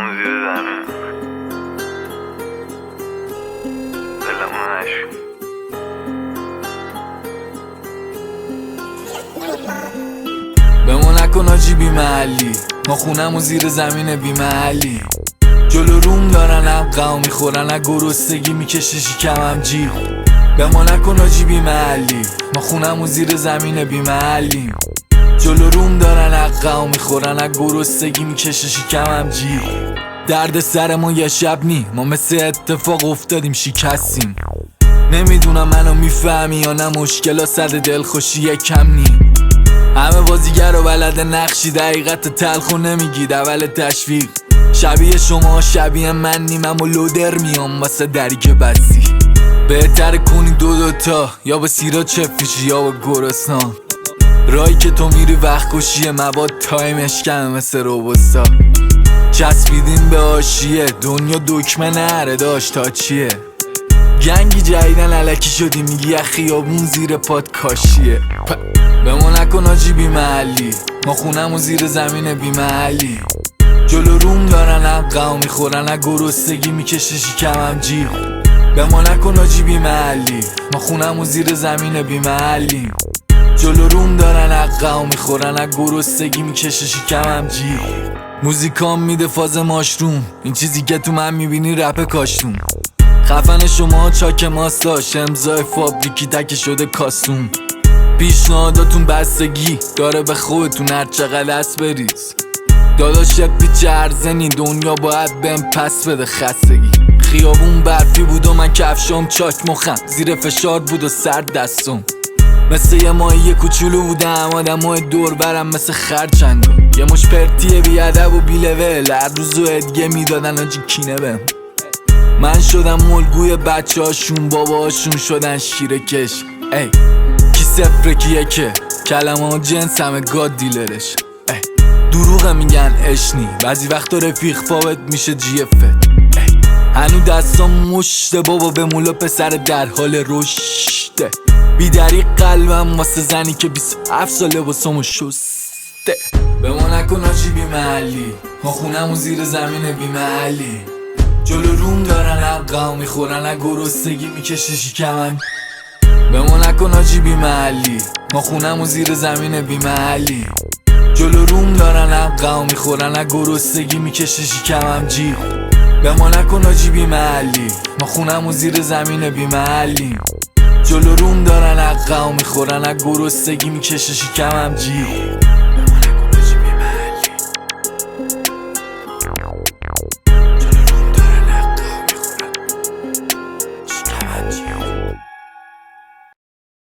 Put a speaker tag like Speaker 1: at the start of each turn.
Speaker 1: خونمون زیر زمین، دلمون نشون.
Speaker 2: بمون نکن آجی بی محلی، ما خونمون زیر زمین بی محلی. جلو روم دارن حقمو میخورن، از گرسنگی میکشه شکمم جیغ. بمون نکن آجی بی محلی، ما خونمون زیر زمین بی محلی. جلو روم دارن حقمو میخورن، از گرسنگی میکشه شکمم جیغ. درد سر ما یه شب نی، ما مثل اتفاق افتادیم شکستیم. نمیدونم منو میفهمی یا نه، مشکلا صد دلخوشی کم نی. همه بازیگر و بلد نقشی، دقیقت تلخو نمیگید اول تشویق. شبیه شما شبیه من نیم، اما لودر میام واسه دری که بسی. بهتر کنی دو تا، یا به سیرا چفیشی یا به گرسنان. رایی که تو میری وقت کشیه، مواد تایمش کمه مثل روبوستا. چسبیدیم به آشیه، دنیا دکمه نره داشت تا چیه. گنگی جدیدن علکی شدی، میگی از خیابون زیر پات کاشیه. بمون نکن آجی بی محلی، ما خونمون زیر زمین بی محلی. جلو روم دارن حقمو میخورن، از گرسنگی میکشه شکمم جیغ. بمون نکن آجی بی محلی، ما خونمون زیر زمین بی محلی. جلو روم دارن حقمو میخورن، از گرسنگی میکشه شکمم جیغ. موزیکام میده فاز ماشروم، این چیزی که تو من میبینی رپ کاشتون. خفن شما چاک ماستاش، امضای فابریکی تک شده کاستوم. پیشنهاداتون بستگی داره به خودتون، هر چقدر دست بریز. داداش پیچ ارزنی، دنیا باید بهم پس بده خستگی. خیابون برفی بود و من کفشام چاک مخم، زیر فشار بود و سرد دستم. مثل یه ماهی کوچولو بودم، آدمای دور برم مثل خرچنگا. یه مش پرتیه بی ادب و بی لول، هر روز و ادگه میدادن آجی کینه بهم. من شدم الگوی بچه هاشون، باباشون شدن شیره کش. ای کی صفره کیه که کلمه جنس همه گاد دیلرش. ای دروغه میگن اشنی، بعضی وقتا رفیق فاوت میشه جیفت. ای هنو دستام مشته بابا، به مولا پسر در حال رشده. بیدری قلبم واسه زنی که 27 ساله واسمو شسته. بمون نکن آجی بی محلی، ما خونمون زیر زمین بی محلی. جلو روم دارن حقمو میخورن، از گرسنگی میکشه شکمم. بمون نکن آجی بی محلی، ما خونمون زیر زمین بی محلی. جلو روم دارن حقمو میخورن، از گرسنگی میکشه شکمم جیغ. بمون نکن آجی بی محلی، ما خونمون زیر زمین بی محلی. جلو روم دارن حقمو میخورن، از گرسنگی میکشه شکمم جیغ.